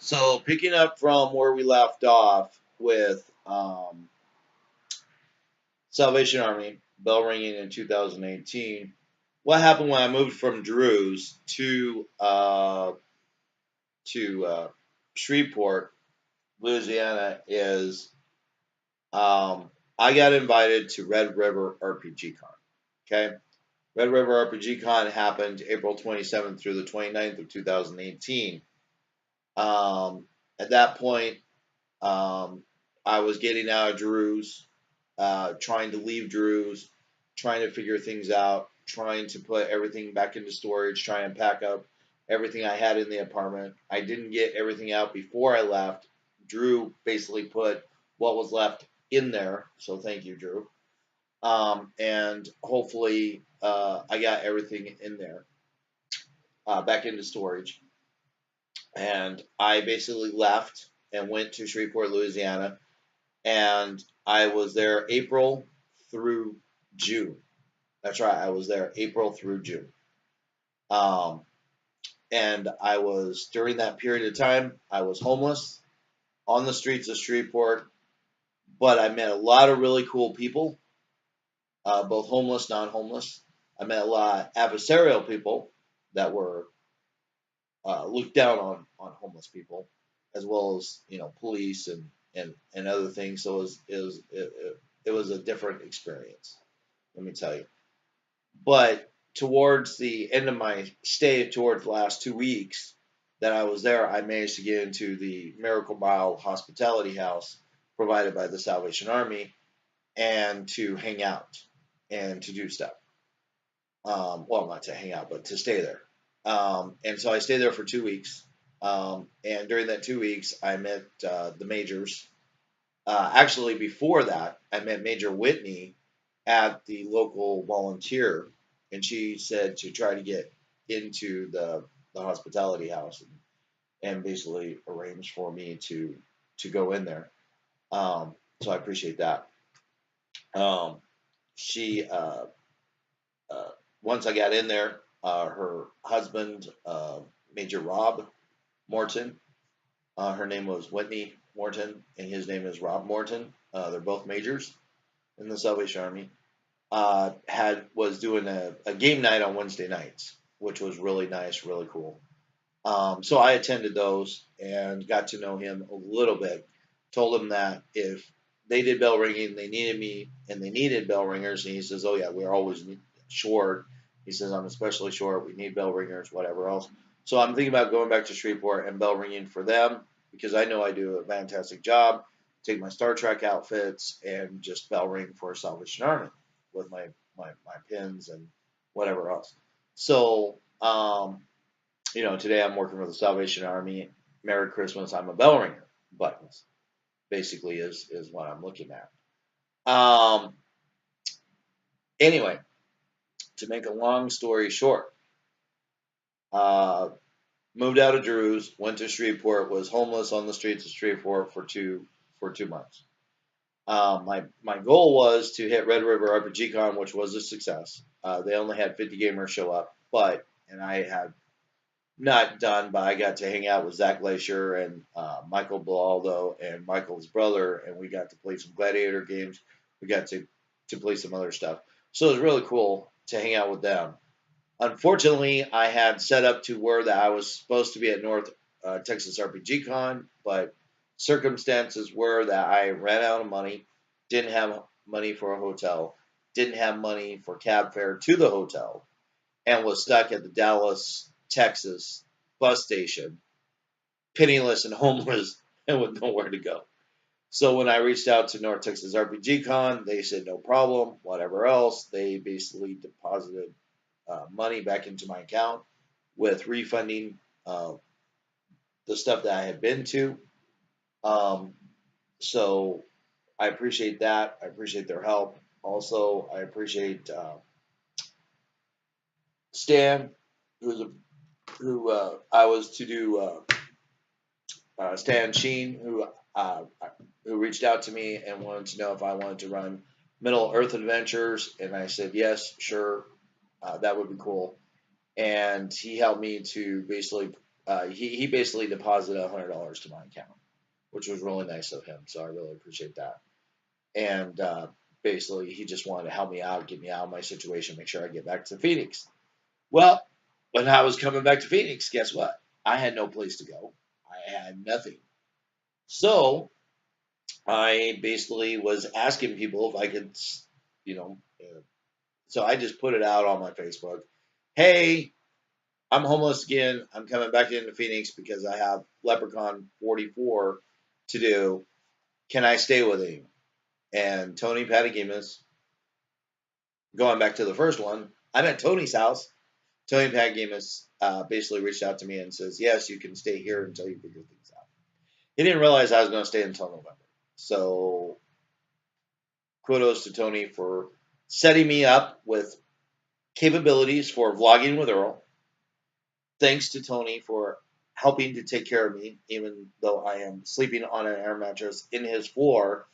So picking up from where we left off with Salvation Army, bell ringing in 2018. What happened when I moved from Drew's to Shreveport, Louisiana, is I got invited to Red River RPG Con. Okay, Red River RPG Con happened April 27th through the 29th of 2018. At that point, I was getting out of Drew's, trying to leave Drew's, trying to figure things out, trying to put everything back into storage, trying to pack up everything I had in the apartment. I didn't get everything out before I left. Drew basically put what was left in there, so thank you, Drew. And hopefully, I got everything in there, back into storage. And I basically left and went to Shreveport, Louisiana, and I was there April through June. That's right, I was there April through June. Um, and I was, during that period of time, I was homeless on the streets of Shreveport, but I met a lot of really cool people, both homeless, non-homeless. I met a lot of adversarial people that were looked down on homeless people, as well as police and other things. So it was a different experience. Let me tell you. But towards the end of my stay, towards the last 2 weeks that I was there, I managed to get into the Miracle Mile Hospitality House provided by the Salvation Army and to hang out and to do stuff. Well, not to hang out, but to stay there. And so I stayed there for 2 weeks. And during that 2 weeks, I met the majors. Actually, before that, I met Major Whitney at the local volunteer, and she said to try to get into the hospitality house and basically arrange for me to go in there. So I appreciate that. Um, she Once I got in there, her husband, Major Rob Morton, her name was Whitney Morton, and his name is Rob Morton. They're both majors in the Salvation Army. Was doing a game night on Wednesday nights, which was really nice, really cool. So I attended those and got to know him a little bit. Told him that if they did bell ringing, they needed me, and they needed bell ringers. And he says, "Oh yeah, we're always short." He says, "I'm especially short. We need bell ringers, whatever else." So I'm thinking about going back to Shreveport and bell ringing for them because I know I do a fantastic job. Take my Star Trek outfits and just bell ring for Salvation Army with my pins and whatever else. So, today I'm working for the Salvation Army. Merry Christmas, I'm a bell ringer. Buttons basically is what I'm looking at. Um, anyway, to make a long story short, uh, moved out of Drew's, went to Shreveport, was homeless on the streets of Shreveport for 2 months. My goal was to hit Red River RPG Con, which was a success. They only had 50 gamers show up, and I had not done, but I got to hang out with Zach Glacier and Michael Bilaldo and Michael's brother, and we got to play some gladiator games. We got to play some other stuff. So it was really cool to hang out with them. Unfortunately, I had set up to where that I was supposed to be at North Texas RPG Con, but circumstances were that I ran out of money, didn't have money for a hotel, didn't have money for cab fare to the hotel, and was stuck at the Dallas, Texas bus station, penniless and homeless, and with nowhere to go. So when I reached out to North Texas RPG Con, they said no problem, whatever else. They basically deposited money back into my account with refunding the stuff that I had been to. Um, so I appreciate that. I appreciate their help. Also, I appreciate Stan, who I was to do Stan Sheen, who reached out to me and wanted to know if I wanted to run Middle Earth Adventures, and I said yes, sure, that would be cool. And he helped me to basically he basically deposited $100 to my account, which was really nice of him. So I really appreciate that. And basically, he just wanted to help me out, get me out of my situation, make sure I get back to Phoenix. Well, when I was coming back to Phoenix, guess what? I had no place to go. I had nothing. So I basically was asking people if I could, you know, so I just put it out on my Facebook. Hey, I'm homeless again. I'm coming back into Phoenix because I have LepreCon 44 to do. Can I stay with him? And Tony Patagimas, going back to the first one, I'm at Tony's house. Tony Patagimas basically reached out to me and says, yes, you can stay here until you figure things out. He didn't realize I was going to stay until November. So kudos to Tony for setting me up with capabilities for vlogging with Earl. Thanks to Tony for helping to take care of me, even though I am sleeping on an air mattress in his floor.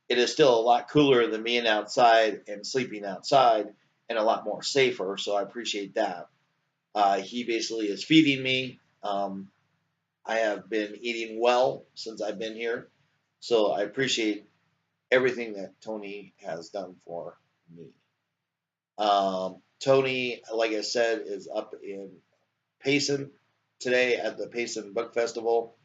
It is still a lot cooler than being outside and sleeping outside, and a lot more safer, so I appreciate that. He basically is feeding me. I have been eating well since I've been here, so I appreciate everything that Tony has done for me. Tony, like I said, is up in Payson today at the Payson Book Festival,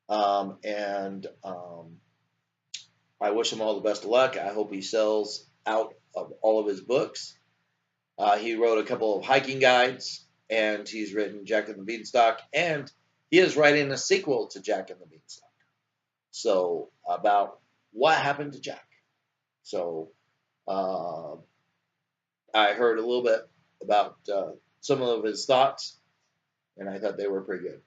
and I wish him all the best of luck. I hope he sells out of all of his books. He wrote a couple of hiking guides, and he's written Jack and the Beanstalk, and he is writing a sequel to Jack and the Beanstalk. So, about what happened to Jack. So, I heard a little bit about some of his thoughts, and I thought they were pretty good.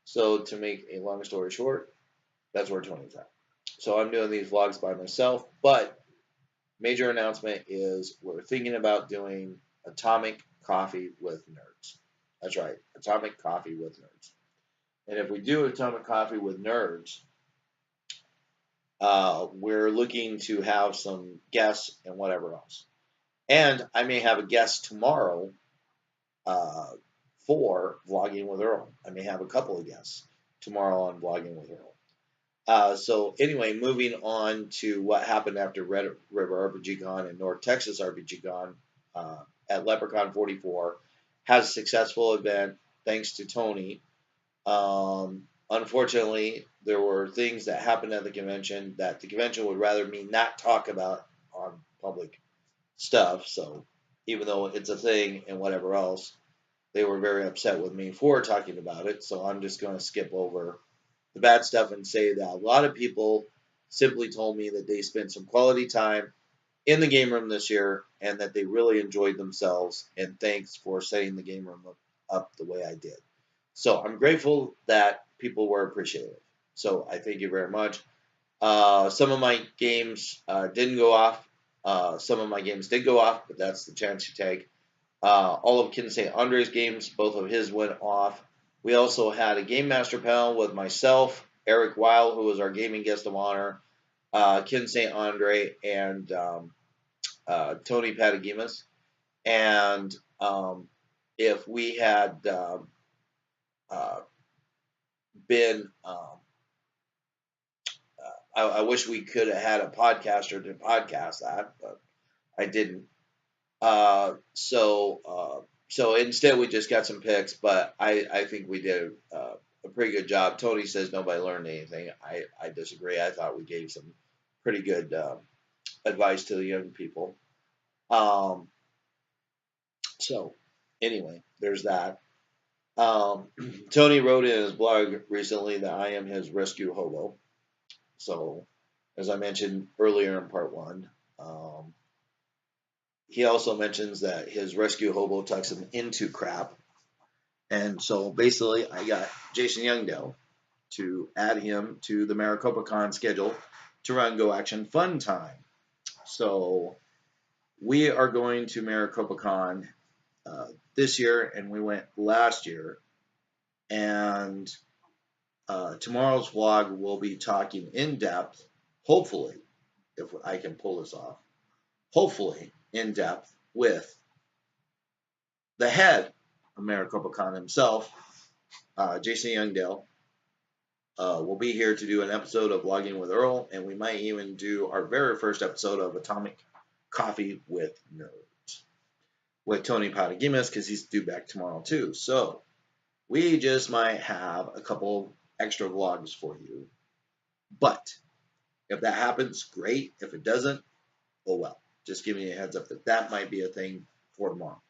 So, to make a long story short, that's where Tony's at. So, I'm doing these vlogs by myself, but major announcement is we're thinking about doing Atomic Coffee with Nerds. That's right, Atomic Coffee with Nerds. And if we do Atomic Coffee with Nerds, we're looking to have some guests and whatever else. And I may have a guest tomorrow for Vlogging with Earl. I may have a couple of guests tomorrow on Vlogging with Earl. So anyway, moving on to what happened after Red River RPGCon and North Texas RPGCon at LepreCon 44. Has a successful event thanks to Tony. Unfortunately, there were things that happened at the convention that the convention would rather me not talk about on public stuff. So even though it's a thing and whatever else, they were very upset with me for talking about it. So I'm just going to skip over the bad stuff and say that a lot of people simply told me that they spent some quality time in the game room this year and that they really enjoyed themselves, and thanks for setting the game room up the way I did. So I'm grateful that people were appreciative. So I thank you very much. Some of my games didn't go off. Some of my games did go off, but that's the chance you take. All of Ken St. Andre's games, both of his went off. We also had a Game Master panel with myself, Eric Weil, who was our gaming guest of honor, Ken St. Andre, and Tony Patagimas. And if we had been, I wish we could have had a podcaster to podcast that, but I didn't. So instead we just got some picks, but I think we did a pretty good job. Tony says nobody learned anything. I disagree. I thought we gave some pretty good advice to the young people. So anyway, there's that. Tony wrote in his blog recently that I am his rescue hobo. So as I mentioned earlier in part one, he also mentions that his rescue hobo tucks him into crap. And so basically I got Jason Youngdale to add him to the MaricopaCon schedule to run Go Action Fun Time. So we are going to MaricopaCon this year, and we went last year. And tomorrow's vlog will be talking in depth, hopefully, if I can pull this off, hopefully in depth with the head of MaricopaCon himself, Jason Youngdale, will be here to do an episode of Vlogging with Earl, and we might even do our very first episode of Atomic Coffee with Nerds with Tony Patagimas, because he's due back tomorrow too. So we just might have a couple extra vlogs for you. But if that happens, great. If it doesn't, oh well. Just giving you a heads up that that might be a thing for tomorrow.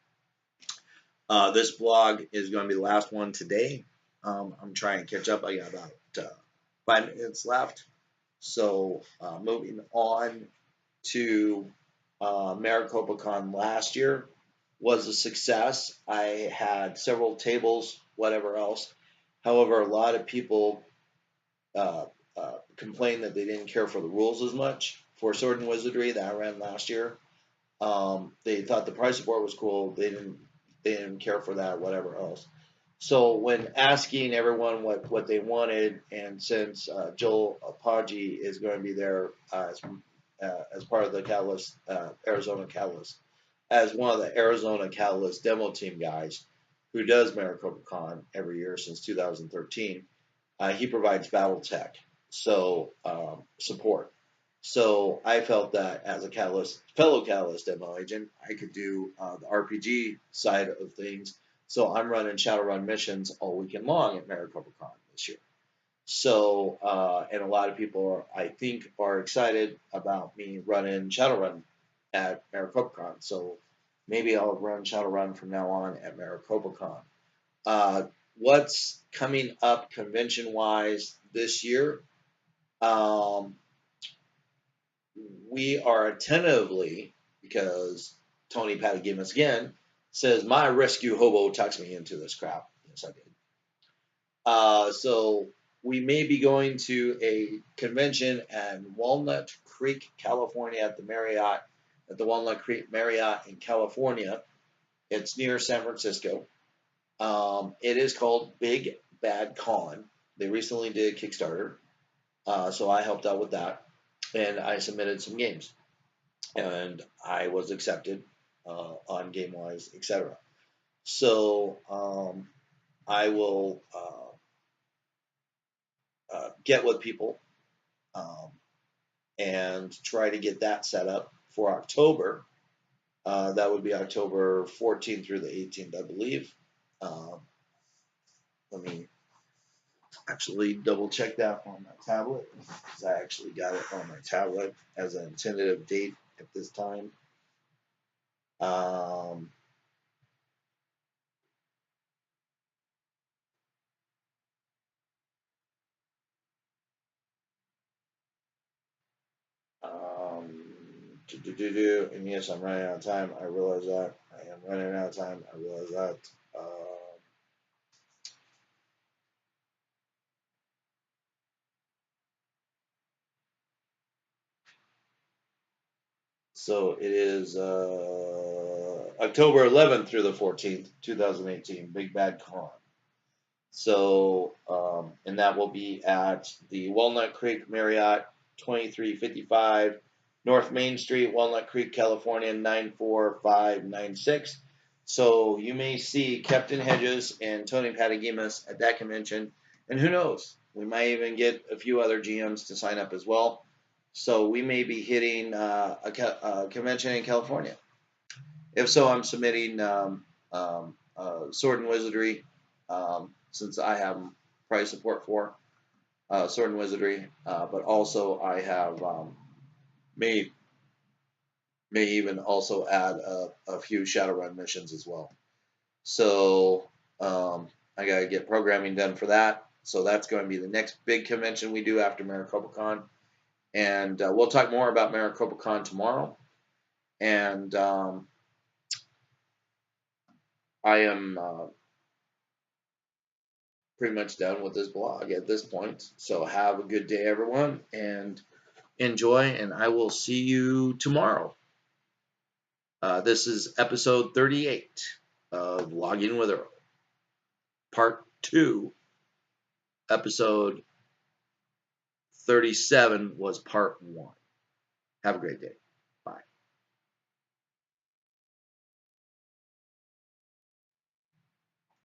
This vlog is going to be the last one today. I'm trying to catch up. I got about 5 minutes left. So moving on to MaricopaCon last year was a success. I had several tables, whatever else. However, a lot of people complained that they didn't care for the rules as much for Sword and Wizardry that I ran last year. They thought the price support was cool. They didn't care for that, whatever else. So when asking everyone what they wanted, and since Joel Apogee is going to be there as part of the Catalyst, Arizona Catalyst, as one of the Arizona Catalyst demo team guys who does MaricopaCon every year since 2013, he provides battle tech, so support. So I felt that as a fellow Catalyst demo agent, I could do the RPG side of things. So I'm running Shadowrun missions all weekend long at MaricopaCon this year. So, and a lot of people, I think, are excited about me running Shadowrun at MaricopaCon. So maybe I'll run Shadowrun from now on at MaricopaCon. What's coming up convention-wise this year? We are tentatively, because Tony Patagimas again says my rescue hobo tucks me into this crap. Yes, I did. So we may be going to a convention at Walnut Creek, California, at the Walnut Creek Marriott in California. It's near San Francisco. It is called Big Bad Con. They recently did a Kickstarter, so I helped out with that, and I submitted some games, and I was accepted on GameWise, etc. So I will get with people and try to get that set up for October. That would be October 14th through the 18th, I believe. Let me actually double check that on my tablet, because I actually got it on my tablet as an tentative date at this time. And yes, I'm running out of time. I realize that. I am running out of time. I realize that. So it is October 11th through the 14th, 2018, Big Bad Con. So, and that will be at the Walnut Creek Marriott, 2355 North Main Street, Walnut Creek, California, 94596. So you may see Captain Hedges and Tony Patagimas at that convention. And who knows, we might even get a few other GMs to sign up as well. So we may be hitting a convention in California. If so, I'm submitting Sword and Wizardry, since I have price support for Sword and Wizardry, but also I have may even also add a few Shadowrun missions as well. So I gotta get programming done for that. So that's going to be the next big convention we do after MaricopaCon. And we'll talk more about MaricopaCon tomorrow. And I am pretty much done with this blog at this point. So have a good day, everyone, and enjoy. And I will see you tomorrow. This is episode 38 of Vlogging with Earl. Part 2. Episode 37 was part 1. Have a great day.